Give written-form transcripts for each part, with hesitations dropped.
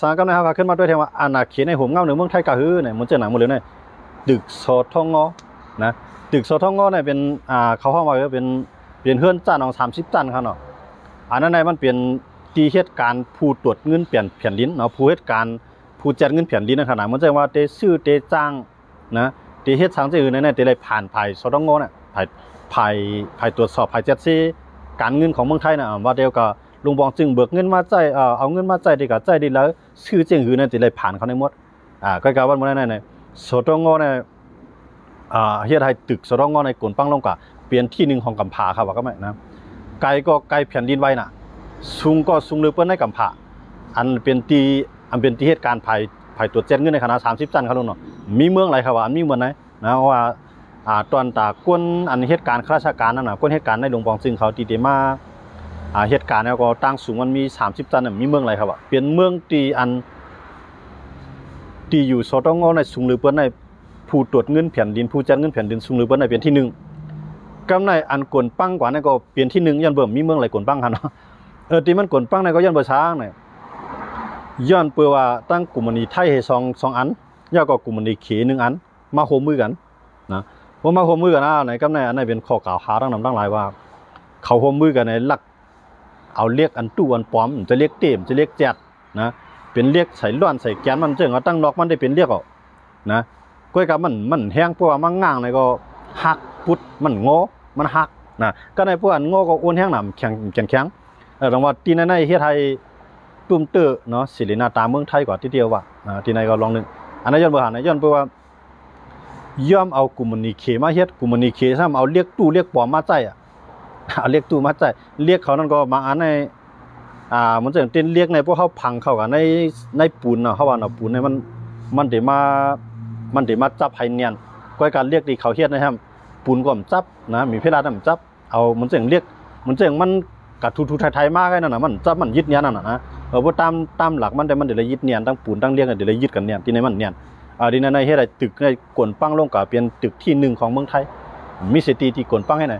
สางก็นะครับขึ้นมาด้วยเทว่าอาณาเขตในหัวเงาเหนือเมืองไทยกะฮือเนี่ยมันจะหนังหมดเลยเนี่ยตึกโซทองงอนะตึกโซทองงอเนี่ยเป็นเขาห้องว่าเป็นเฮือนจ้านของ30 จันครับเนาะอันนั้นในมันเป็นตีเหตุการณ์ผู้ตรวจเงินเปลี่ยนแผ่นดินเนาะผู้เหตุการณ์ผู้จัดเงินแผ่นดินในขณะมันจะว่าเตซื้อเตจ้างนะเตเหตุทางที่อื่นเนี่ยเตเลยผ่านภายโซทองงอเนี่ยภายตรวจสอบภายจัดซีการเงินของเมืองไทยนะว่าเดียวกับลุงบองจึงเบิกเงินมาใจเอาเงินมาใจดีกับใจดีแล้วชื่อเจียงหือเนี่ยติเลยผ่านเขาในหมดก็กล่าวว่าเมื่อนั้นเนี่ยโซตงอเนี่ยเฮียไทยตึกโซตงอในกลุ่นปังลงกว่าเปลี่ยนที่หนึ่งของกำผาครับว่าก็ไม่นะไกลก็ไกลแผ่นดินไว้น่ะสูงก็สูงเลยเปิ้ลในกำผาอันเป็นตีเหตุการณ์ภายตัวเจ็ดเงินในขนาด30 จันครับลุงเนาะมีเมืองอะไรครับว่าอันมีเมืองไหนนะว่าตอนตาก้นอันเหตุการณ์ข้าราชการนั่นน่ะก้นเหตุการณ์ในหลวงบองจึงเขาตีเดมาเหตุการณ์แล้วก็ตั้งสูงมันมี30 จันมีเมืองอะไรครับอ่ะเป็นเมืองตีอยู่โซตงอในสูงหรือเปิ้นในผู้ตรวจเงินแผ่นดินผู้จัดเงินแผ่นดินสูงหรือเปิ้นในเป็นที่1กำในอันกวนปังกว่านั่นก็เป็นที่1ย้อนเบิ่มมีเมืองอะไรกวนปังครับเนาะที่มันกวนปังในก็ย้อนเบ่ช้างเนี่ยย้อนเปื่อว่าตั้งกลุ่มนี้ไทยให้2 อันย่อก็กลุ่มนี้เข1 อันมาโฮมมือกันนะว่ามาโฮมมือกันในกำในอันไหนเป็นข้อกล่าวหาตั้งหลายว่าเขาโฮมมือกันในหลักเอาเรียกอันตู้อันปลอมจะเรียกเต็มจะเรียกแจดนะเป็นเรียกใส่ล้วนใส่แกนมันเจิงเอาตั้งล็อกมันได้เป็นเรียกเอานะก้อยกับมันแห้งเพราะว่ามันง่างในก็หักพุดมันงอมันหักนะก็ในพวกอันงอก็อ้วนแห้งหนำแข็งรางวัลที่ในเฮียไทยตุ้มเตอเนาะศิรินาตาเมืองไทยกว่าที่เดียวว่ะที่ในก็ลองนึงอันนั้นย้อนเบอร์หาในย้อนเพราะว่าย่อมเอากลุ่มนี้เขมาเฮ็ดกลุ่มนี้เขซ้ำเอาเรียกตู้เรียกปลอมมาใจเอาเรียกตู้มาใจเรียกเขานั่นก็มาอันในมันจะเต้นเรียกในพวกเขาพังเข้ากันในปูนเนาะเขาว่าเนาะปูนในมันเดี๋ยวมาจับให้เนียนก้อยการเรียกที่เขาเฮ็ดนะครับปูนก็มันจับนะมีเพลาดมันจับเอามันจะเรียกมันจะมันกัดทุไทยมากเลยนั่นน่ะมันจับมันยึดเนียนนั่นน่ะนะเพราะตามหลักมันแต่มันเดี๋ยวยึดเนียนตั้งปูนตั้งเรียกเดี๋ยวยึดกันเนียนที่ในมันเนียนที่ในเฮ็ดอะไรตึกในกวนปังลงกับเป็นตึกที่1ของเมืองไทยมีสถิติที่กวนปังให้ไหน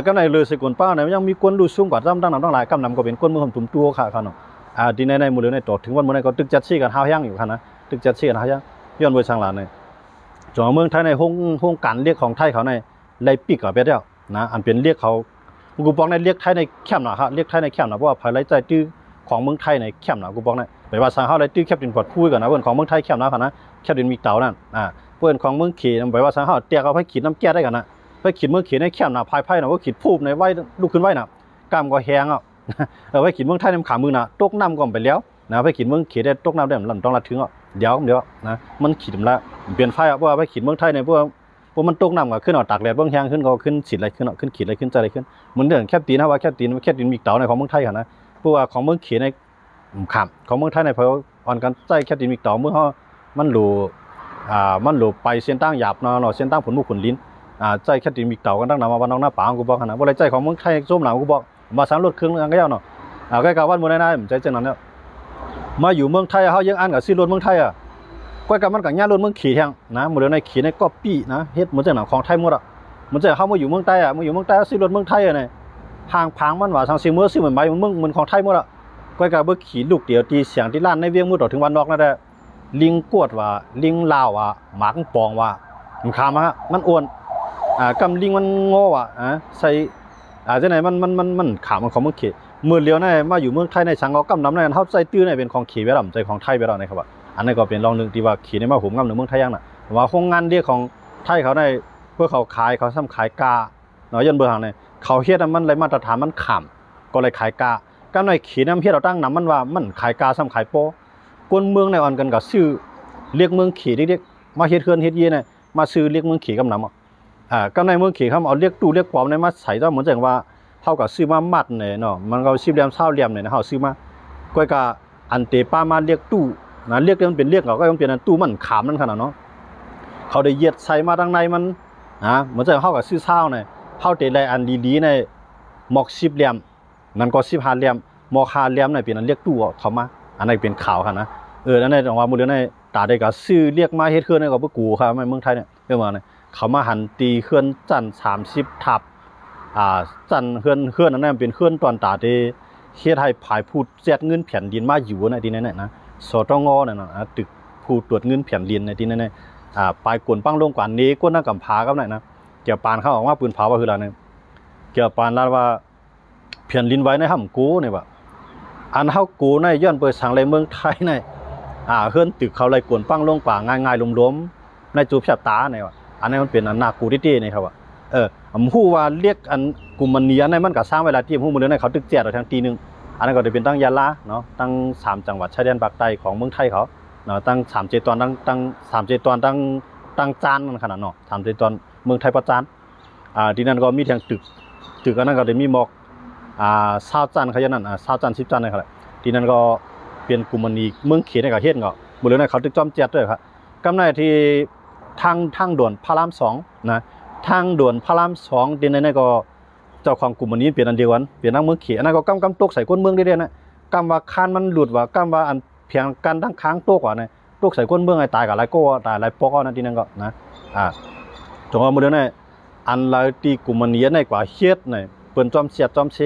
ก็ในเรือสกุลป้าเนี่ยยังมีคนดูสูงกว่าตั้งหลายกำนำก็เป็นคนเมืองถุ่มตัวค่ะเนาะที่ในหมู่เรือในต่อถึงวันเมื่อไหร่ก็ตึกจัดซี่กันห้าวย่างอยู่ค่ะนะตึกจัดซี่กันห้าวย่างย้อนไปทางหลังเนี่ยจอเมืองไทยในห้องการเรียกของไทยเขาในไล่ปีกกับไปแล้วนะอันเป็นเรียกเขากูบอกในเรียกไทยในแคมป์นะครับเรียกไทยในแคมป์นะเพราะว่าภายไล่ใจตื้อของเมืองไทยในแคมป์นะกูบอกในไปว่าสางเขาไล่ตื้อแคปดินปอดพูดกันนะเพื่อนของเมืองไทยแคมป์นะค่ะนะแคปดินมีเต่านั่นเพื่อนของเมืองขีไปว่าสางเขาเตี้ยเขาให้ขีดน้ำแก้ได้กันนะไปขีดเมืองขีดในแคมป์นะพายนะว่าขีดพูบในไว้ลุกขึ้นไว้นะกล้ามก็แห้งไปขีดเมืองไทยในขามือนะตกน้ำก่อนไปแล้วนะไปขีดเมืองขีดได้ตกน้ำได้ลำต้องละถึงเดี๋ยวนะมันขีดละเปลี่ยนไฟเพราะว่าไปขีดเมืองไทยในพวกมันตกน้ำก็ขึ้นตากแดดเบื้องแห้งขึ้นก็ขึ้นสีอะไรขึ้นขึ้นขีดอะไรขึ้นใจอะไรขึ้นเหมือนเดิมแคบตีนนะว่าแคบตีนมีเต่าในของเมืองไทยนะเพราะว่าของเมืองขีดในขามของเมืองไทยในเพราะอ่อนกันใจแคบตีนมีเต่าเมื่อมันหลูไปเส้นตั้งหยาบเนาะเส้นตั้งผลมุกผลลิ้นใจแคบตีนมีเต่ากันตั้งนานมาวันน้องหน้าป่ากูบอกนะว่าอะไรใจของเมืองไทยส้มหนาวกูบอกมาสามรถเครื่องก็ยาวเนาะใกล้กับวันเมื่อไหร่ผมใจเจนนั้นเนี่ยมาอยู่เมืองไทยเขายังอ่านกับซีรถเมืองไทยก้อยกับมันกับย่ารถเมืองขี่แห้งนะหมดเลยในขี่ในก๊อปปี้นะเฮ็ดเหมือนจะหนังของไทยหมดเหมือนจะเข้ามาอยู่เมืองใต้มาอยู่เมืองใต้ซีรถเมืองไทยเนี่ยทางพังมันว่าทางซีเมืองซีเหมือนใบเหมือนของไทยหมดก้อยกับเบิกขี่ลูกเดียวตีเสียงที่ล้านในเวียงมือต่อถึงวันนอกนั่นแหละลิงกวดว่าลิงลาวว่าหมากปองว่ามันขามมันอ้วนกำลิงมันโง่ใส่จะไหนมันขามมันของเมืองขี่มือเลี้ยวในมาอยู่เมืองไทยในช่างเขากำน้ำในเขาใจตื้อในเป็นของขี่ไปแล้วใจของไทยไปแล้วนะครับอันนี้ก็เป็นลองหนึ่งที่ว่าขี่ในมาหุ่มกับหนึ่งเมืองไทยยังน่ะว่าโครงงานเรียกของไทยเขาในเพื่อเขาขายเขาซ้ำขายกาเนาะยันเบอร์หางเนี่ยเขาเฮ็ดมันเลยมาตรฐานมันขำก็เลยขายกาการในขี่น้ำเฮ็ดเราตั้งน้ำมันว่ามันขายกาซ้ำขายโป้กวนเมืองในอ่อนกันกับซื้อเรียกเมืองขี่เรียกมาเฮ็ดเฮือนเฮ็ดเย่เนี่ยมาซื้อเรียกเมืองขี่กับน้ำกับในเมืองขี่เขาเอาเรียกตู้เรียกปอมในมาใส่ต้องเหมือนอย่างว่าเท่ากับซื้อมามัดเนี่ยเนาะมันก็10 เหลี่ยม20 เหลี่ยมเนี่ยนะเขาซื้อมาก้อยกาอันเตป้ามาเรียกตู้นะเรียกมันเป็นเรียกเราก็ต้องเป็นตู้มันขามนั่นขนาดเนาะเขาได้เย็ดใส่มาทางในมันเหมือนจะเข้ากับซื้อเช้าเนี่ยเข้าเตะไรอันดีๆในหมอก10 เหลี่ยมนั่นก็15 เหลี่ยมหมอก5 เหลี่ยมเนี่ยเป็นอันเรียกตู้เขามาอันนี้เป็นข่าวค่ะนะนั่นในจังหวะมือเดียวในตาได้กับซื้อเรียกมาเฮ็ดเคลื่อนในกับพวกกูค่ะเมืองไทยเนี่ยเรื่องมาเนี่ยเขามาหันตีเคลื่อนจัน30 ทับจันเคลื่อนนั่นเป็นเคลื่อนตอนตาเตเฮ็ดให้ผายพูดแจกเงินแผ่นดินมาอยู่ในที่นั้นนะ สตงเนี่ยนะตึกผู้ตรวจเงินแผ่นดินในที่นั้นเนี่ยปลายกวนปั้งลงกว่านี้ก็น่ากำพากับไหนนะเกี่ยวปานเขาออกว่าปืนเผาว่าคืออะไรเนี่ยเกี่ยวปานแล้วว่าแผ่นดินไว้ในห้ำกูเนี่ยว่าอันเฮากูในย้อนเปิดสังเลยเมืองไทยในเฮือนตึกเขาเลยกวนปั้งลงป่าง่ายๆล้มๆในจูบแฉบตาเนี่ยว่าอันนี้มันเป็นอันนากูดิตี้เนี่ยครับว่าผมพูดว่าเรียกอันกลุ่มมันนี้อันนั้นมันก็สร้างเวลาที่ผมพูดเรื่องในเขาตึกแจกเราทางตีนึงอันนั้นก็จะเป็นตั้งยะลาเนาะตั้ง3จังหวัดชายแดนภาคใต้ของเมืองไทยเขาเนาะตั้ง3 เจตอนตั้ง3 เจตอนตั้งจานนั่นขนาดเนาะ3 เจตอนเมืองไทยประจานที่นั่นก็มีทางตึกอันนั้นก็จะมีหมอก20 จันเขาอย่างนั้น20 จัน10 จันนะครับที่นั่นก็เป็นกลุ่มมันนี้เมืองเขตในกระเฮ็ดก็บริเวณเขาตึกจอมแจกด้วยครับกำไรที่ทางด่วนพระราม2นะทางด่วนพระราม2ที่นั่นก็เจ้าของกลุ่มมันนี้เปลี่ยนอันเดียวกันเปลี่ยนทางเมืองเขตอันนั้นก็กำตกใส่ก้นเมืองได้ๆนะกำว่าคานมันหลุดว่ากำว่าอันเพียงกันทั้งค้างตกว่าเนี่ยตกใส่ก้นเมืองไอ้ตายกับไรโก้ตายไรปอกนะที่นั่นก็นะตรงว่าบริเวณนั้นอันไรที่กลุ่มมันนี้ในกว่าเฮ็ดเนี่ยเปิ้นจอมเสียดจอมเช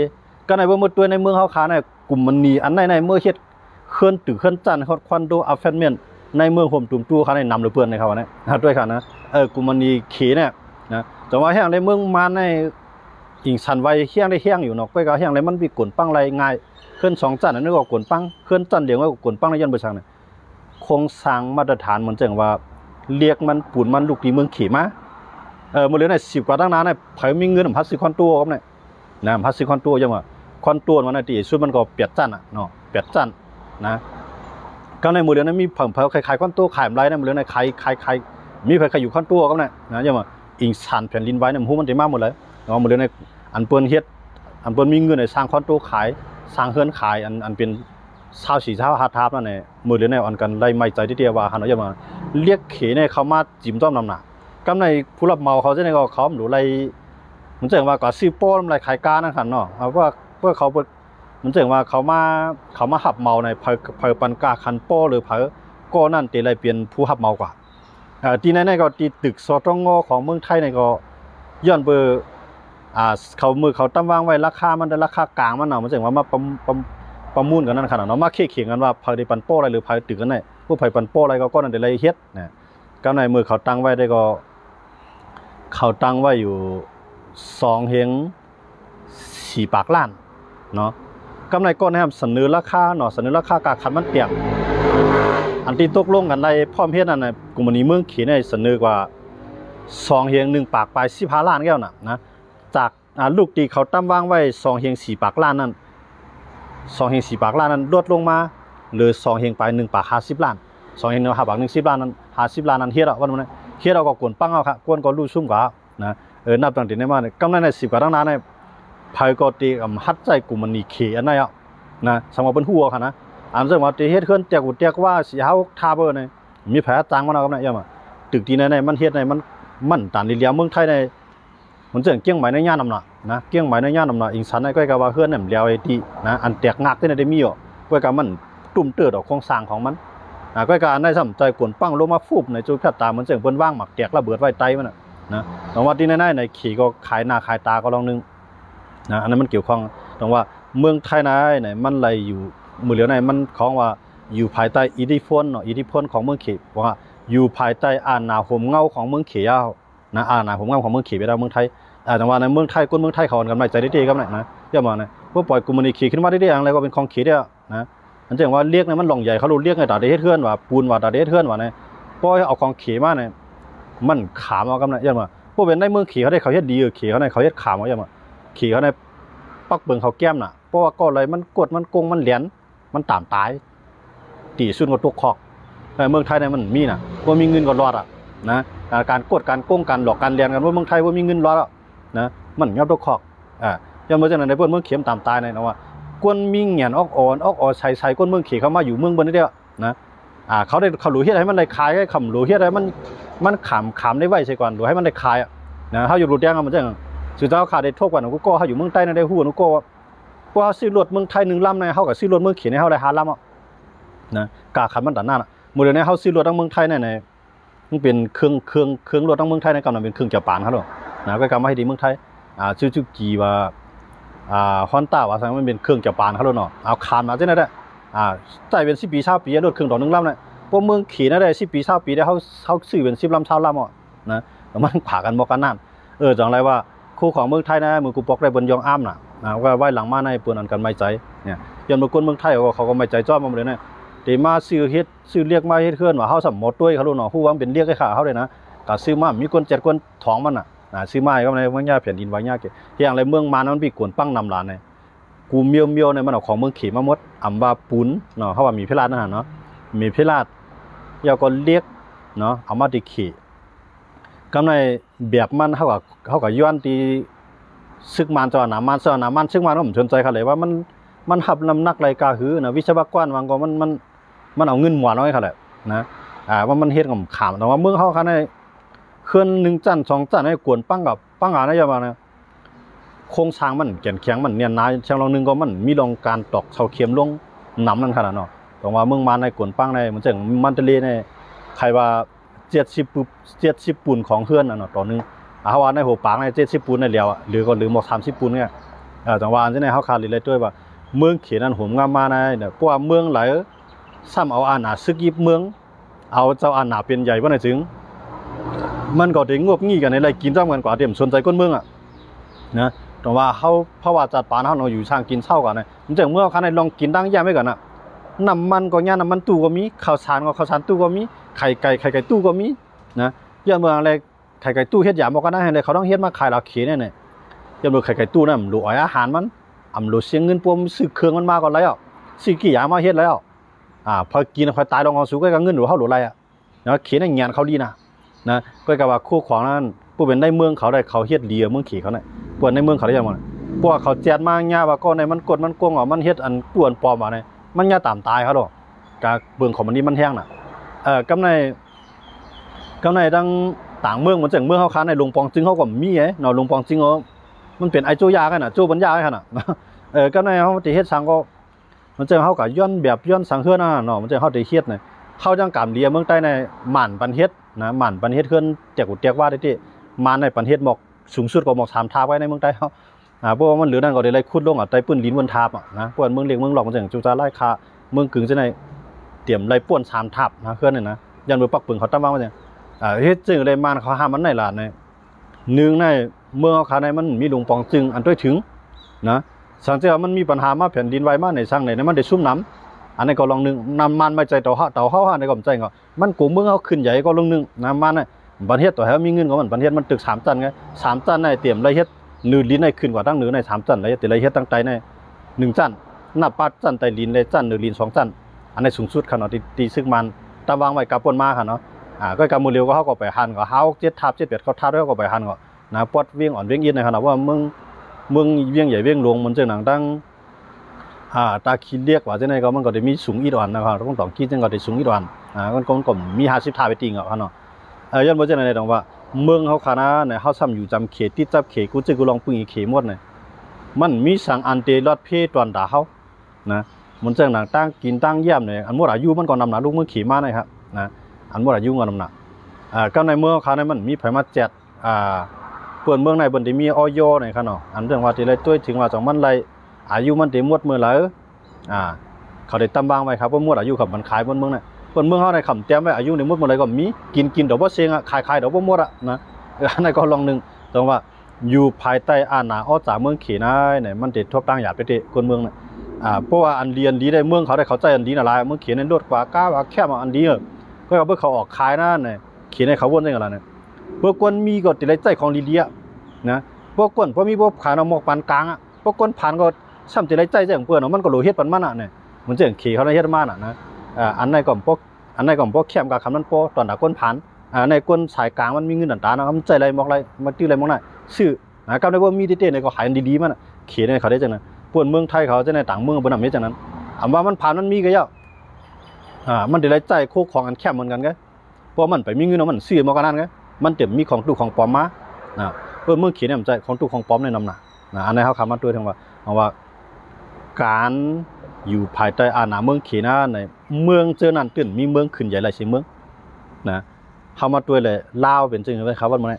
ก็ในเมื่อตัวในเมืองเฮาขาเนี่ยกลุ่มมันนี้อันในเมื่อเฮ็ดเคลื่อนตึกเคลื่อนจันฮอดคอนโดอพาร์ตเมนต์ในเมืองห่มตุ่มตู้เขาในนำหรือเพื่อนในเขาเนี่ยด้วยกันนะกลุ่มมันนี้เขเนี่ยนะแต่ว่าแห้งในเมืองมาในอิงชันไว้เฮี้ยงได้เฮี้ยงอยู่เนาะก็แห้งในมันมีกลปังไรง่ายเคลื่อน2 จันนั่นก็กลปังเคลื่อนจันเดียวก็กลปังในยันประชังเนี่ยโครงสร้างมาตรฐานเหมือนจังว่าเรียกมันปูนมันลูกที่เมืองเขมามื้อเดือน10 กว่าตั้งนานเนี่ยไผมีเงินพัดซื้อคอนตัวครับเนี่ยนะพัดซื้อคอนตัวจังว่าคอนตัวมันน่ะที่สุดมันก็เปียดจันเนาะเปียดจันนะก็ในมื้อเดือนนั้นมีเพิ่มคล้ายๆคอนตัวขายไรนะมื้อเดือนนั้นขายมีใครอยู่คอนตัวครับเนี่ยนะจังว่าอิงชันแผ่นดินไว้เนี่ยฮู้มันได้มาหมดเลยเนาะมื้อเดือนนั้นอันเปิ้นเฮ็ดอันเปิ้นมีเงินให้สร้างคอนโดขายสร้างเฮือนขายอันเป็น24 5 ทาบนั่นแหละมื้อเดือนนั้นอันกันไล่ไม้ใจที่เดียวว่าหันว่าเรียกเขเนี่ยเขามาจิ้มต้อมนำหน้ากำในผู้รับเหมาเขาจังได๋ก็เขาหนูไล่มันจังว่าก็ซื้อโป้นำไล่ขายกานั่นคั่นเนาะเพราะว่าเขามันจังว่าเขามารับเหมาในเผอปันกาคันโป้หรือเผอก็นั่นติไล่เปลี่ยนผู้รับเหมากว่าที่ไหนๆก็ที่ตึกสตงของเมืองไทยนี่ก็ย้อนเบอร์เขาตั้งวางไว้ราคามันได้ราคากลางมันเนาะมันจังว่ามาประมูลกันนั่นขนาดเนาะมาเคียงกันว่าเผอได้ปันโป้อะไรหรือเผอตึกกันไหนผู้ไผปันโป้อะไรก็นั่นได้เลยเฮ็ดนะก็ในมือเขาตั้งไว้ได้ก็เขาตั้งไว้อยู่2 เฮง4 ปากล้านเนาะกำไรก็นะครับเสนอราคาเนาะเสนอราคากาคันมันเตียงอันที่ตกลงกันได้พร้อมเฮ็ดนั่นน่ะกลุ่มนี้เมืองเขเนี่ยเสนอกว่า2 เฮง1 ปากปลาย15 ล้านแก้วน่ะนะจากลูกที่เขาตั้งวางไว้2 เฮง4 ปากล้านนั้น2 เฮง4 ปากล้านนั้นลดลงมาเหลือ2 เฮงปลาย1 ปาก50 ล้าน2 เฮง1 ปาก10 ล้านนั้น50 ล้านนั้นเฮ็ดว่ามันเฮ็ดเอาก็กวนปังเอาครับกวนก็รู้ซุ่มกว่านะนับตั้งแต่นั้นมากำไรใน10 กว่าตั้งนานในไผก็ตีหัดใจกลุ่มมันนี่เขอันนั้นนะสมว่าเป็นหัวค่ะนะอันซึ่งว่าเฮ็ดเคลื่อนเตียกว่าสิเฮาทาเบอร์นี่มีแผลจางมันเอากับเนี่ยย่ามาตึกที่ในมันเฮ็ดในมันตานเลียเมืองไทยในมันจังเกี้ยงใหม่ในย่านนำน่ะนะเกี้ยงใหม่ในย่านนำน่ะอิงสันในก็ก็ว่าเฮือนนั่นเลียวไอ้ที่นะอันแตกงักที่ได้มีก็ก็มันตุ่มเติดออกโครงสร้างของมันก็ก็อันได้สำใจกวนปังลงมาฟูบในจุดแพทตามันจังเพิ่นวางหมักแตกระเบิดไว้ไตมันนะแต่ว่าที่ในขี่ก็ขายหน้าขายตาก็ลองนึงนะอันนั้นมันเกี่ยวข้องตรงว่าเมืองไทยไหนมันไหลอยู่มือเหลียวไหนมันของว่าอยู่ภายใต้อิทธิพลเนาะอิทธิพลของเมืองเขตว่าอยู่ภายใต้อาณาห่มเงาของเมืองเขยาวนะอาณาห่มเงาของเมืองเขยไปแล้วเมืองไทยแต่ว่าในเมืองไทยคนเมืองไทยเขากันไม่ใจได้ๆครับนะอย่ามานะพวกปล่อยกลุ่มนี้ขี่ขึ้นมาได้ๆอะไรก็เป็นของเขยนะอันเจ๋งว่าเรียกเนี่ยมันหลงใหญ่เขารู้เรียกไงตาเดชเทือนว่าปูนว่าตาเดชเทือนว่าเนี่ยปล่อยเอาของเขยมาเนี่ยมันขามเอากันนะอย่ามาพวกเป็นในเมืองเขยเขาได้เขาเฮ็ดดีเขยเขาในเขาเฮ็ดขามเอาอย่ามาเขยเขาในปักเบิ่งเขาแก้มน่ะเพราะว่าก็อะไรมันกดมันโกงมันเหรียญมันตามตายตีสุดก็ตกคอกแต่เมืองไทยเนี่ยมันมีน่ะว่ามีเงินก็รอดนะการกดการโกงการหลอกการเรียนกันว่าเมืองไทยว่ามีเงินรอดนะมันยับตกคอกย้อนมาจากนั้นในเมืองเข็มตามตายนะว่าก้นมีเงียนออกใส่ก้นเมืองเขยเข้ามาอยู่เมืองบนนี่เดียวนะเขาได้เขาหลุดเฮ็ดให้มันได้คายให้คำหลุดเฮ็ดให้มันขามได้ไวใช่ก่อนหลุดให้มันได้คายนะเขาอยู่หลุดแดงมันจังสุดท้ายขาดได้โทษกว่ากูก็เขาอยู่เมืองใต้ในได้หู้กูก็ว่าซื้อรถเมืองไทย1 ลำในเขากับซื้อรถเมืองเขยในเขาได้5 ลำนะกาขันมันตัดหน้าหมดเลยในเขาซื้อรถทั้งเมืองไทยในมันเป็นเครื่องรถทั้งเมืองไทยในกำลังเป็นเครื่องจับปานเขาหรอกนะก็กำมาให้ดีเมืองไทยชื่อกีว่าฮอนต้าว่าสังมันเป็นเครื่องจับปานเขาหรอกเนาะเอาคานมาเจ้านั่นแหละ ใจเป็น10 ปี20 ปีรถเครื่องต่อ1 ลำเนี่ยพวกเมืองขี่ได้10 ปี20 ปีได้เขาซื้อเป็น10 ลำ20 ลำอ่ะนะมันผ่ากันบอกกันนั่นจังไรว่าคู่ของเมืองไทยนะมือกูปอกได้บนยองอ้ามนะว่าไว้หลังมาในเปืนอันกันไม่ใจเนี่ยยันบางคนเมืองไทยเขาก็ไม่ใจจ้อมาเลยนะแต่มาซื้อเฮ็ดซื้อเรียกมาเฮ็ดเคลื่อนว่าเขาสมหมดด้วยเขารู้เนาะผู้ว่าเป็นเรียกให้ขาเขาเลยนะก็ซื้อมามีคน7 คนท้องมันซื้อมาก็ในเมืองย่าแผ่นดินไว้ย่าเกอย่างไรเมืองมานั้นปีกวนปั้งนำหลานเนี่ยกูเมียวในมันเอาของเมืองขี่มาหมดอำว่าปุ้นเนาะเขาว่ามีพิราดนั่นเนาะมีพิราดยาก็เรียกเนาะเอามาติขี่กำในแบบมันเขากับย้อนตีซึกมันจอหนามันซึกมันก็ผมสนใจเขาเลยว่ามันหับน้ำหนักไรกาหือนะวิศวกรบางก็มันเอาเงินหวานน้อยเขาเลยนะว่ามันเฮ็ดกับขามแต่ว่าเมืองเขาในเคลื่อน1 จัน2 จันให้กวนปั้งกับปั้งนะอย่ามาเนี่ยโครงสร้างมันแข็งแข็งมันเนียนนายเชียงรองนึงก็มันมีรองการตอกเสาเข็มลงน้ำนั่นขนาดเนาะแต่ว่าเมืองมาในกวนปั้งในมันจะมันทะเลในใครว่า70 ปูนของเพื่อนเนาะต่อนึงเขาว่าในหัวปางใน70 ปูนในเดียวหรือก็หรือหมด30 ปูนเนี่ยแต่ว่าอันนี้เขาขาดเลยด้วยว่าเมืองเขียนอันผมงามมาในเนี่ยเพราะว่าเมืองหลายซ้ำเอาอาณาซึกยิบเมืองเอาเจ้าอาณาเป็นใหญ่ว่าไหนถึงมันก็ได้งบงี้กันในไรกินจ้ำกันกว่าเดี๋ยวสนใจก้นเมืองนะแต่ว่าเขาเพราะว่าจัดปานเขาอยู่ช่างกินเช่ากันนะมันจะเมื่อเขาในลองกินดังแย่ไม่กันน้ำมันก็ย่าน้ำมันตู้ก็มีข้าวสารก็ข้าวสารตู้ก็มีไข่ไก่ตู้ก็มีนะย่าเมืองอะไรไข่ไก่ตู้เฮ็ดหยาบอกกันได้เลยเขาต้องเฮ็ดมาขายเราเขียนเนี่ยย่าเมืองไข่ไก่ตู้นั่นหลูอาหารมันหลูเสียงเงินพวกซื้อเครื่องมันมาก่อนแล้วซื้อกี่อย่างมาเฮ็ดแล้วพอกินพอตายลงเอาสูงก็เงินหลูเขาหลูอะไรนะเขียนอย่างเงี้ยเขาดีนะก็กะว่าคู่ของนั้นผู้เป็นในเมืองเขาได้เขาเฮ็ดเลียเมืองขี่เขาเนี่ยปวดในเมืองเขาได้ยังไงพวกเขาแจดมาง่ายว่าก็ในมันกดมันโกงมันเฮ็ดอันป่วนปลอมมาเนี่ยมันง่ายตามตายเขาหรอกกะเบื้องของมันนี่มันแห้งกำในดังต่างเมืองมันจากเมืองเขาค้าในลงปองจึงเขาก็มีเนาะลงปองจึงเขามันเป็นไอโจยากันโจบัญญากันกำในเขาติเฮ็ดสังก็มันจะเขากับย้อนแบบย้อนสังเฮือนเนาะมันจะเขาติเฮ็ดเนี่ยเข้าจังกามเลียเมืองใต้ในหม่านปันเฮ็ดนะหม่านปันเฮ็ดเคลื่อนเตียกว่าได้ที่มาในปันเฮ็ดหมอกสูงสุดก็หมอก3 ทาไว้ในเมืองใต้เขาเพราะว่ามันเหลือนั่นก็ได้ไล่ขุดลงใต้ปื้นลิ้นบนทาบนะพวกเมืองเล็กเมืองหลอกมันจะจูจาไล่คาเมืองกึ่งจะในเตรียมไล่ป้วน3 ทาบนะเคลื่อนเนี่ยนะยันมือปักปืนเขาตั้งวางไว้เนี่ยเฮ็ดจึงเลยมันเขาห้ามมันในหลานใน1ในเมืองเขาในมันมีหลวงปองจึงอันด้วยถึงนะสังเกตว่ามันมีปัญหามาแผ่นดินไหวมาในสร้างในมันได้ซุ่มน้ำอันนี้ก็ลองนึงน้ำมันไม่ใจเต่าเข้าในก็ใจก็มันกูเมืองเขาขึ้นใหญ่ก็ลงนึงน้ำมันเนี่ยประเทศตัวเขามีเงินของมันประเทศมันตึก3 จันไง3 จันในเตรียมไรเฮ็ดนืดลิ้นในขึ้นกว่าตั้งนืดใน3 จันไรแต่ไรเฮ็ดตั้งใจใน1 จันนับ8 จันไตลิ้นในจันนืดลิ้น2 จันอันนี้สูงสุดขนาดตีซึกมันตาวางไว้กับปนมาค่ะเนาะก็กำมือเร็วก็เขาก็ไปหันก็เฮา7 ทับ 7 8เขาทับแล้วก็ไปหันก็นะปวดเวียงอ่อนเวียงอินในขนาดว่าเมืองเวียงใหญ่เวียงหลวงมันจะหนังตั้งตาคิดเรียกว่าจะไหนก็มันก็ได้มีสูงอีดอนนะครับต้องคิดจังก็ได้สูงอีดอนก็มี50 ทาไปติงอ่ะเนาะย้อนบ่จะไหนต้องว่าเมืองเขาคณะเนี่ยเขาซ้ำอยู่จำเขตติดจับเขตกูจะกูลองปึ้งอีเขตหมดเนี่ยมันมีสังอันเตลอดเพตอนด่าเขานะมันจังหนังตั้งกินตั้งเยี่ยมเนี่ยอันหมดอายุมันก็นำหนาลูกมือขี่มานะครับนะอันหมดอายุก็นำหนาก็ในเมืองเขาเนี่ยมันมีไผมาแจดเปิดเมืองในบนที่มีออยเนี่ยครับเนาะอันเรื่องว่าที่ไรตัวถึงว่า2 มันไรอายุมันเต็มหมดเมื่อไหร่เขาได้ตำบางไว้ครับว่าหมดอายุขับมันขายบนเมืองเนี่ยบนเมืองเขาในคำเตรียมไว้อายุในหมดเมื่อไรก็มีกินเดี๋ยวว่าเสียงขายเดี๋ยวว่าหมดนะอันนั้นก็ลองนึงตรงว่าอยู่ภายใต้อาณาจากเมืองเขนายเนี่ยมันติดทบตั้งหยาดไปติคนเมืองเนี่ยเพราะว่าอันเรียนดีได้เมืองเขาได้เข้าใจอันดีอะไรเมืองเขียนในรถกว่าก้าวแค่มาอันดีก็เอาเพื่อเขาออกขายนั่นเนี่ยเขียนในเขาวนได้กันแล้วเนี่ยพวกคนมีก็ติดใจของดีๆนะพวกคนพอมีพวกขายน้ำหมอกปานกลางพวกคนผ่านก็ซ้ำติดใจของเพื่อนมันก็โหลเฮ็ดปันมันเนี่ยมันจะเขียเขาในเฮ็ดมันนะอันในก็พวกแคมกับคำนั้นพอตอนด่าคนผ่านในคนสายกลางมันมีเงินต่างๆนะมันใจอะไรมอกอะไรมาตื้ออะไรมอกไหนซื้อกับในว่ามีเต้ๆในก็ขายดีๆมันเขียนในเขาได้จังนั้นพวกเมืองไทยเขาจะในต่างเมืองบนน้ำนี้จังนั้นว่ามันผ่านมันมีก็เยอะมันติดใจโคของอันแคมเหมือนกันไงเพราะมันไปมีเงินมันซื้อมากันนั่นไงมันเต็มมีของตู้ของปลอมมาเพื่อเมืองเขียนเนี่ยมันใจของตู้ของปลอมในน้ำหนักอันนี้เขาคำมาด้วยทั้งว่าการอยู่ภายใต้อาณาเมืองเขนาในเมืองเจอนั่นตื่นมีเมืองขึ้นใหญ่หลายเสียงเมืองนะเข้ามาด้วยเลยลาวเป็นจริงเลยครับว่ามัน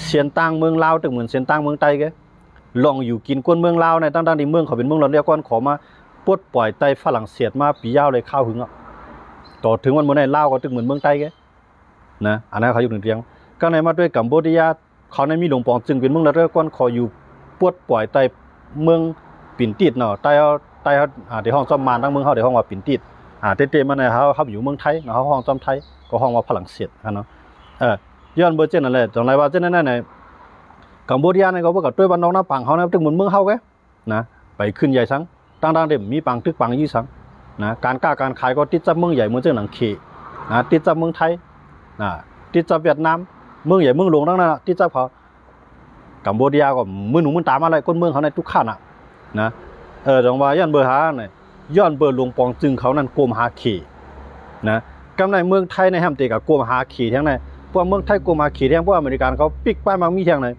เสียนตั้งเมืองลาวตึงเหมือนเสียนตั้งเมืองใต้แกลองอยู่กินก้นเมืองลาวในตั้งๆที่เมืองเขาเป็นเมืองเราเรียกก้อนขอมา ปลดปล่อยไต้ฝรั่งเศสมาปียาวเลยข้าวหึงอ่ะต่อถึงวันเมื่อไหร่ลาวก็ตึงเหมือนเมืองไต้แกนะอันนั้นเขาอยู่หนึ่งเตียงก็ในมาด้วยกัมพูชาเขาในมีหลวงปองจึงเป็นเมืองละเรื่องก้อนขออยู่ปลดปล่อยไต้เมืองปิ่นติดเนาะไต้เดี๋ยวห้องจอมมารทั้งเมืองเขาเดี๋ยวห้องว่าปิ่นติดเต้ๆมาในเขาอยู่เมืองไทยเนาะเขาห้องจอมไทยก็ห้องว่าฝรั่งเศสเนาะย้อนเบอร์เจนนั่นแหละจังไรว่าเจนนั่นในกัมพูชาในก็ว่ากับด้วยบ้านน้องน้าปังเขาเนี่ยตึงเหมือนเมืองเขาแกนะไปขึ้นใหญ่สังตั้งเด็มมีปังตึกปังยี่สังนะการค้าการขายก็ติดจับเมืองใหญ่เมืองเจ้าหนังเขนะติดจับเมืองไทยนะติดจับเวียดนามเมืองใหญ่เมืองหลวงทั้งนั้นติดจับเขากัมพูชาก็มือหนุ่มมือตามอะไรก้นเมืองเขาในทุกขั้นนะจังว่าย้อนเบอร์หาเนี่ยย้อนเบอร์หลวงปองจึงเขานั่นโกมหาเขนะกำในเมืองไทยในแฮมเตกับโกมหาเขทั้งในพวกเมืองไทยโกมหาเขทั้งพวกอเมริกันเขาปิกป้ายมังมีทั้งใน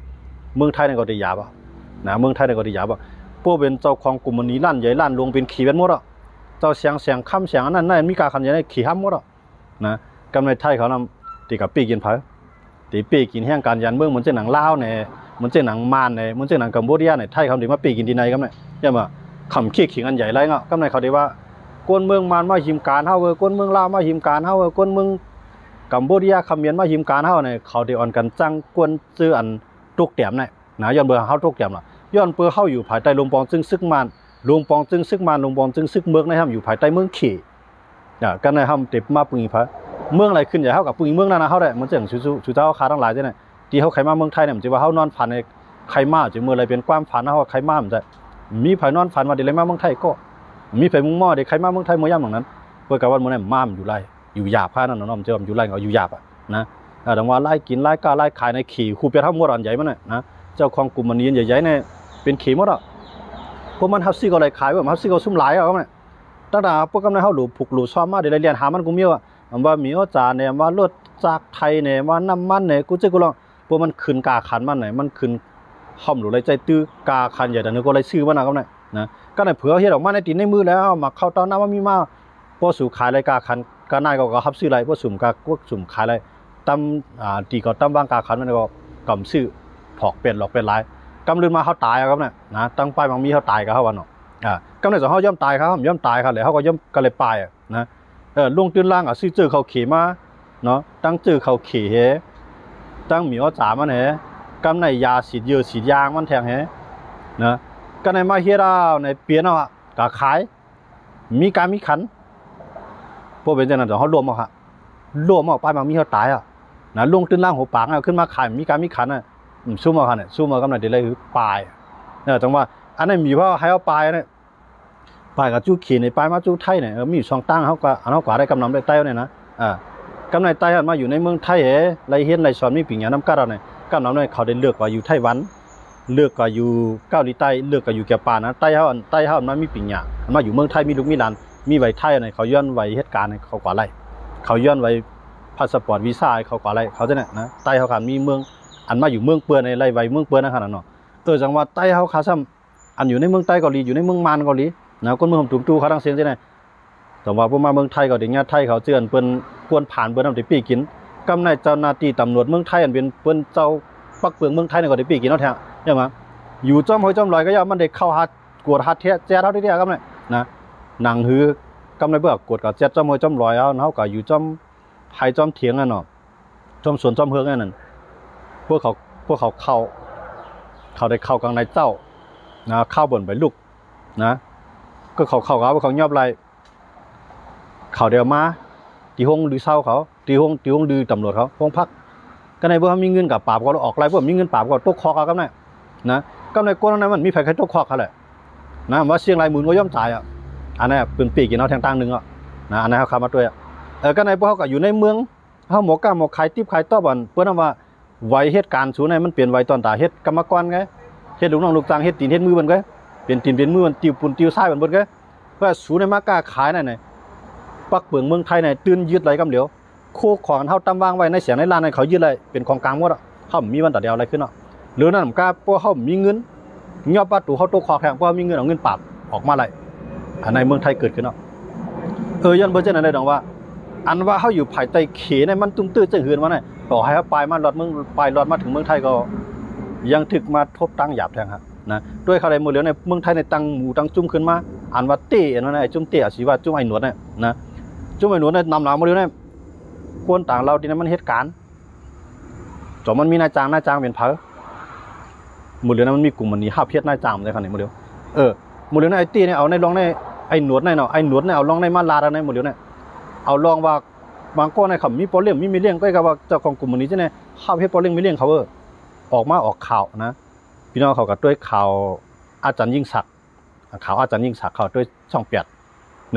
เมืองไทยในก็ได้ยาบ่นะเมืองไทยในก็ได้ยาบ่พวกเป็นเจ้าของกลุ่มนี้ล้านใหญ่ล้านลงเป็นขี่เป็นหมดอ่ะเจ้าเสียงคำเสียงนั่นมีการขันใหญ่ในขี่ห้ามหมดอ่ะนะกำในไทยเขานำตีกับปีกินเผาตีปีกินแห้งการยันเมืองเหมือนเจ้าหนังลาวเนี่ยเหมือนเจ้าหนังมานเนี่ยเหมือนเจ้าหนังกัมพูชาเนี่ยไทยเขาตีมาปีกินดีในกำในใช่ไหมคำขี้ขิงอันใหญ่ไรเนาะกำในเขาดีว่าก้นเมืองมานมาหิมการเฮาก้นเมืองลาวมาหิมการเฮาก้นเมืองกัมพูชาคำเมียนมาหิมการเฮาเนี่ยเขาได้อ่อนกันจังก้นซื้ออันตุกเตี่ยมเนี่ยนะย้อนเบอร์เฮาตุกเตี่ยมล่ะย้อนเปอร์เข้าอยู่ภายใต้ลงปองจึงซึกมันลงปองจึงซึกมันลงปองจึงซึกเมืองนะครับอยู่ภายใต้เมืองขี่กันในห้ามติดมาปุ่งพระเมืองอะไรขึ้นใหญ่เท่ากับปุ่งเมืองนั่นนะเขาได้มันจะอย่างชูเจ้าคาทั้งหลายใช่ไหมที่เขาใครมาเมืองไทยเนี่ยมันจะว่าเขานอนฝันในใครมาจะเมื่อไรเป็นความฝันเขาใครมามันจะมีไผนอนฝันว่าเดี๋ยวไรมาเมืองไทยก็มีไผมุ่งหม้อเดี๋ยวใครมาเมืองไทยเมื่อย่ำอย่างนั้นเพื่อกับว่าเมื่อไหร่มาอยู่ไรอยู่หยาบข้านั่นน้องจะอยู่ไรเขาอยู่หยาบนะแต่ว่าไล่กินไล่กาไล่ขายในขี่คู่เปียทั้งหมดอันใหญ่มันนะเจ้าของกลุ่มมันนี้ใหญ่ๆเนี่ยเป็นขี่หมดอ่ะพวกมันฮับซี่ก็เลยขายแบบฮับซี่ก็ซุ่มหลายอ่ะก็เนี่ยตั้งแต่พวกกำลังเขาหลูผูกหลูซ้อมมาเดี๋ยวเรียนหามันกูมีอ่ะว่ามีอาจารย์เนี่ยว่ารถจากไทยเนี่ยว่าน้ำมันเนี่ยกูจะกูลองพวกมันขึ้นกาขันมันเนี่ยมันขึ้นห้อมหลูไรใจตื้อกาขันใหญ่แต่เนื้อก็เลยซื้อมันนะก็เนี่ยนะก็เนี่ยเผื่อเฮ็ดออกมาในตีนในมือแล้วมาเข้าตอนน้ำว่ามีมาพวกสู่ขายไรกาขันกานายก็ฮับซื้อไรพวกสุ่มกาพวกสุ่มขายไรตั้มตีก็ตั้มบางกาขันมันก็กำซื้อผอกเป็นหลอกเป็นไรกำลืนมาเขาตายครับเนี่ยนะตั้งป้ายบางมีเขาตายกับเขาวันเนาะกำในสองเขาย่อมตายครับย่อมตายครับเลยเขาก็ย่อมก็เลยปลายนะลงตื้นล่างซื้อเจอเขาขี่มาเนาะตั้งเจอเขาขี่เฮตั้งหมีอ้อจ๋ามันเฮกำในยาสีเยอะสียางมันแทงเฮนะก็ในมาเฮียดาวในเปลี่ยนเอากะขายมีการมีขันพวกเป็นเจ้าหน้าที่เขารวมเอาค่ะรวมเอาป้ายบางมีเขาตายนะลงตื้นล่างหัวปางขึ้นมาขายมีการมีขันสู้มาค่ะเนี่ยสู้มากำลังเดี๋ยวเลยคือปลายเนี่ยจังว่าอันนี้มีว่าให้เอาปลายเนี่ยปลายกับจู้ขี่ในปลายมาจู้ไทยเนี่ยมีช่องตั้งเขาก็อันเขากว่าได้กำนำได้ใต้เนี่ยนะกำไรใต้มาอยู่ในเมืองไทยไรเห็นไรสอนมีปิ่งยาน้ำกัดเราเนี่ยกำนำเนี่ยเขาได้เลือกว่าอยู่ไต้หวันเลือกก็อยู่เกาหลีใต้เลือกก็อยู่แกปานะใต้เขามันมีปิ่งยามาอยู่เมืองไทยมีลูกมีหลานมีใบไทยเนี่ยเขาย้อนใบเหตุการณ์เขากว่าไรเขาย้อนใบพาสปอร์ตวีซ่าเขากว่าไรเขาจะเนี่ยนะใต้เขาขาดมีเมืองอันมาอยู่เมืองเปื่อนในไรใบเมืองเปื่อนนะครับเนาะจังหวัดใต้เขาขาซ้ำอันอยู่ในเมืองใต้เกาหลีอยู่ในเมืองมานเกาหลีนะคนเมืองตุ้มตู้เขาทั้งเสียงใช่ไหมแต่ว่าพวกมาเมืองไทยก็เดี๋ยวนี้ไทยเขาเจือนเปิ้นกวนผ่านเปิ้นทำได้ปีกินกำในเจ้าหน้าที่ตำรวจเมืองไทยอันเป็นเปิ้นเจ้าปักเปลืองเมืองไทยเนี่ยก็ได้ปีกินเอาแท้ใช่ไหมอยู่จอมหอยจอมลอยก็ย่อมมันได้เข้าฮัดกวดฮัดแท้แจ๊ดเท่าที่เดียวกำในนะหนังหือกำในเบื่อกวดกับแจ๊ดจอมหอยจอมลอยเอาเขาก็อยู่จอมไฮจอมเถียงกันเนาะจอมสวนจอมเฮืองนั่นพวกเขาได้เข้ากลางในเจ้านะเข้าบ่นไปลูกนะก็เขายอบไรเขาเดียวมาตีห้องดื้อเศร้าเขาตีห้องดื้อตำรวจเขาห้องพักก็ในพวกเขามีเงินกับปราบก็ออกไรพวกมีเงินปราบก็ตกคอกันนะก็ในก้นนั้นมันมีไฟใครตกคอเขาแหละนะว่าเชียงรายหมื่นก็ย่อมจ่ายอันนี้เป็นปีกินเอาแทงตั้งหนึ่งนะอันนี้เขาขามาด้วยก็ในพวกเขาก็อยู่ในเมืองเขาหมกขายติ๊บขายต้อบันเพื่อนว่าไวเหตุการณ์สูในมันเปลี่ยนไวตอนตาเฮ็ดกรรมกรไงเฮ็ดลูกน้องลูกจ้างเฮ็ดตีนเฮ็ดมือมันไงเปลี่ยนตีนเป็นมือมันติวปุ่นติวซ้ายมันไงเพื่อสูในมากล้าขายไหนปักเปลืองเมืองไทยไหนตื่นยึดไรกำเดียวโคของเขาตั้มวางไว้ในเสียงในร้านในเขายึดอะไรเป็นของกลางหมดเขามีวันต่อเดียวอะไรขึ้นหรือนั่นผมกล้าพวกเขามีเงินเงียบประตูเขาตัวคอแข็งเพราะมีเงินเอาเงินปราบออกมาอะไรในเมืองไทยเกิดขึ้นยันเบอร์เจนอะไรดังว่าอันว่าเขาอยู่ภายใต้เขในมันตุ้มตื้อจึงเหือนมาเนี่ยต่อให้เขาไปมาหลอดเมืองไปหลอดมาถึงเมืองไทยก็ยังถึกมาทบตั้งหยาบแทงครับนะด้วยเขาได้มือเหลียวในเมืองไทยในตั้งหมู่ตั้งจุ่มขึ้นมา อันว่าเต้นั่นน่ะจุ่มเต้สิว่าจุ่มไอ้หนวดน่ะนะจุ่มไอ้หนวดน่ะนำหลังมาเร็วเนี่ยกวนต่างเราที่นั้นมันเหตุการณ์จอมันมีนายจ้างเป็นเผอหมดเดี๋ยวนั้นมันมีกลุ่มมันนี่ห้าเพียรนายจ้างเลยครับนี่หมดเดี๋ยวหมดเดี๋ยวนั้นไอ้เต้เนี่ยเอาในลองในไอ้หนวดในเนาะไอ้หนวดเนี่ยเอาลองในมาลาดในหมดเดี๋ยวเนี่ยเอาลองว่าบางก้อนในเขามีโปรเลี้ยงมีเลี้ยงก็กับว่าเจ้าของกลุ่มมันนี้ใช่ไหมห้าเพียรโปรเลี้ยงมีเลี้ยงเขาออกมาออกข่าวนะพี่น้องเขากับด้วยข่าวอาจารย์ยิ่งศักดิ์ข่าวอาจารย์ยิ่งศักดิ์เขาด้วยช่องเปียด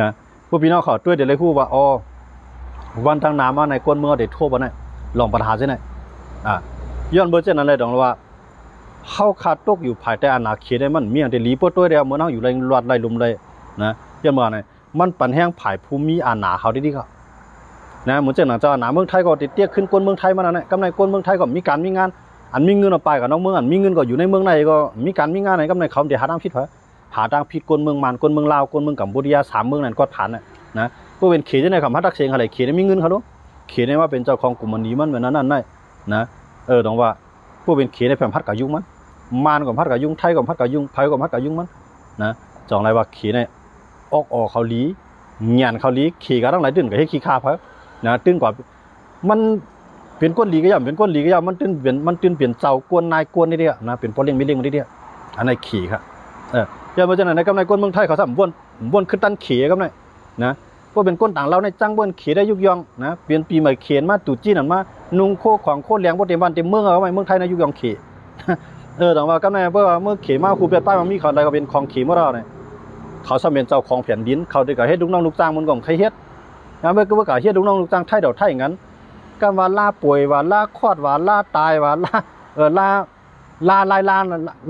นะพวกพี่น้องเขาด้วยเดี๋ยวเลยพูดว่าอ๋อวันทางน้ำมาในก้นเมืองเด็ดทั่วบ้านเนี่ยลองปัญหาใช่ไหมย้อนเบอร์เจ้านั้นเลยดองว่าเข้าขาดตกอยู่ภายใต้อาณาเขตได้มันมีอย่างเดลีปตัวเดียวเหมือนเขาอยู่ในรอดไล่ลุมเลยนะย้อนมาเนี่ยมันปั่นแห้งผายภูมิอาณาเขาดีๆเขานะเหมือนเจ้าหน้าเจ้าอาณาเมืองไทยก็ติดเตี้ยขึ้นก้นเมืองไทยมาแล้วเนี่ยกำไรก้นเมืองไทยก็มีการมีงานอันมีเงินเอาไปกับน้องเมืองอันมีเงินก็อยู่ในเมืองในก็มีการมีงานในกำไรเขาเดี๋ยวหาทางผิดเหรอหาทางผิดก้นเมืองมันก้นเมืองลาวก้นเมืองกัมพูชา3 เมืองนั่นก็ผ่านนะก็เป็นเขตในคำพัดตักเสียงอะไรเขตมีเงินเขาดูเขตในว่าเป็นเจ้าของกลุ่มมันนี้มันเหมือนนั้นได้นะต้องว่าพวกเป็นเขตในแผ่นพัดกับยุ่งมันกับพัดกับยุ่งไทยกับพัดกับยุ่งไทยกับพัดกับยุ่งมันนะจองอะไรว่าเขตในออกเขาลีเงียนเขาลีเขตกันตั้งหลายตื่นกับให้ขี้คาเพราะนะตื่นกว่ามันเป็นก้นลีก็ย่ำเป็นก้นลีก็ย่ำมันตื่นเปลี่ยนเจ้ากวนนายกวนนี่เดียวนะเป็นพอเลี้ยงไม่เลี้ยงนี่เดียวอันไหนขี่ครับอย่ามาจากไหนในกำไรก้นเมืองไทยเขาสั่งบ้วนขึ้นตันเขยกับไหนนะก็เป็นก้นต่างเราในจ้างบ้วนเขยได้ยุกยองนะเปลี่ยนปีใหม่เขยมาตู่จี้นั่นมานุ่งโคของโคแรงพวกเต็มบ้านเต็มเมืองเอาไว้เมืองไทยในยุกยองเขยแต่ว่ากำไรเพราะว่าเมื่อเขยมาคูเปียป้ายมันมีเขาอะไรก็เป็นของเขยเมื่อเราเนี่ยเขาสำเป็นเจ้าของแผ่นดินเขาได้กับให้ลูกน้องลูกจ้างมันก็ใครเฮ็ดนะเมื่อกับเฮ็ดลูกน้องลูกจ้างไทยเดาไทยงั้นก็ว่าล่าป่วยว่าล่าคลอดว่าล่าตายว่าล่า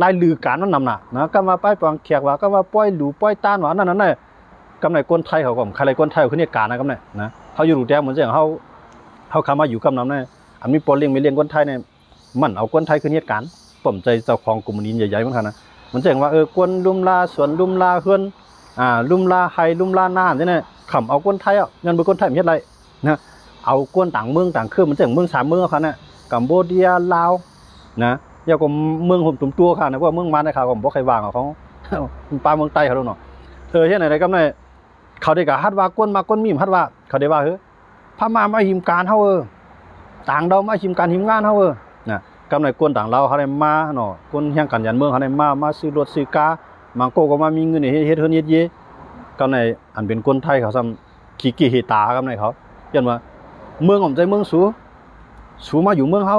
ลายลือการนั่นนำหนักนะก็มาป้ายปองแขกว่าก็ว่าป้อยหลูป้อยต้านว่านั่นน่ะกำไรก้นไทยเขาก็ใครก้นไทยเขาเนี่ยการนะกำไรนะเขาอยู่ดูแดงเหมือนเช่นเขาคำมาอยู่กำนำเนี่ยอันมีปอเลี้ยงไม่เลี้ยงก้นไทยเนี่ยมันเอาก้นไทยคือเนี่ยการผมใจเจ้าของกลุ่มนี้ใหญ่ๆเหมือนกันนะมันเช่นว่าก้นลุ่มลาสวนลุ่มลาเฮือนลุ่มลาไฮลุ่มลาหน้าเนี่ยขำเอาก้นไทยยันเป็นก้นไทยไม่ใช่ไรนะเอาก้นต่างเมืองต่างเครื่องมันเช่นเมือง3 เมืองเขาเนี่ยกัมพูชาลาวนะยาก็เมืองผมตุ่มตัวค่ะนะว่าเมืองมันได้ข่าวผมบอกใครวางของเขาปลาเมืองใต้เขาดูหน่อยเช่นไหนก็ไม่เขาได้กับฮัดว่าก้นมาก้นมีมฮัดว่าเขาได้ว่าพม่ามาหิมการเขาต่างดาวมาหิมการหิมงานเขานะกำไรก้นต่างเราเขาได้มาเนาะก้นแห่งกันยันเมืองเขาได้มาซื้อรถซื้อกามังโกก็มามีเงินเฮ็ดเย่กำไรอันเป็นก้นไทยเขาซ้ำขี้เฮตากำไรเขายันว่าเมืองผมใจเมืองสูมาอยู่เมืองเขา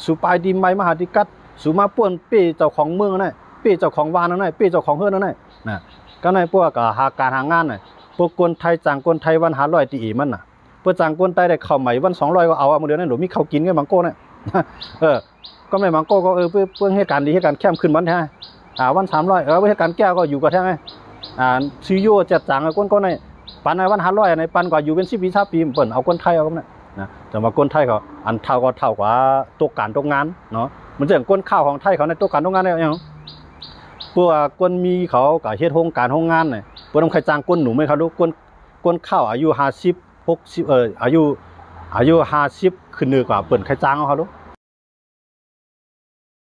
สูปลายดีไม้มหาธิกัดสูมาป่วนเป้เจ้าของเมืองนั่นเป้เจ้าของวานนั่นเป้เจ้าของเฮือนนั่นนะก็ในพวกหาการหางานน่ะพวกคนไทยจ้างคนไทยวัน500ตีมันน่ะเพื่อจ้างคนไทยได้ข้าวใหม่วัน200ก็เอามื้อเดียวนั้นหรือมีข้าวกินกันบางโก้น่ะก็ไม่บางโก้ก็เพื่อให้การดีให้การแคมขึ้นวันแท้วัน300เพื่อให้การแก้ก็อยู่กับแท้ไงซื้อโย่จัดจ้างคนก็ในปันในวัน500ในปันกว่าอยู่เป็น10 ปี20 ปีเปิ้นเอาคนไทยเอาน่ะนะแต่ว่าคนไทยเขาอันเท่ากว่าตกการตกงานเนาะมันจะอย่างก้นข้าวของไทยเขาในตกการตกงานได้ยังพวกก้นมีเขากับเฮ็ดโรงการโรงงานเนี่ยพวกต้องใครจ้างก้นหนูไหมเขาดูก้นข้าวอายุ50 60อายุ50ขึ้นเหนือกว่าเปิ่นใครจ้างเขาดู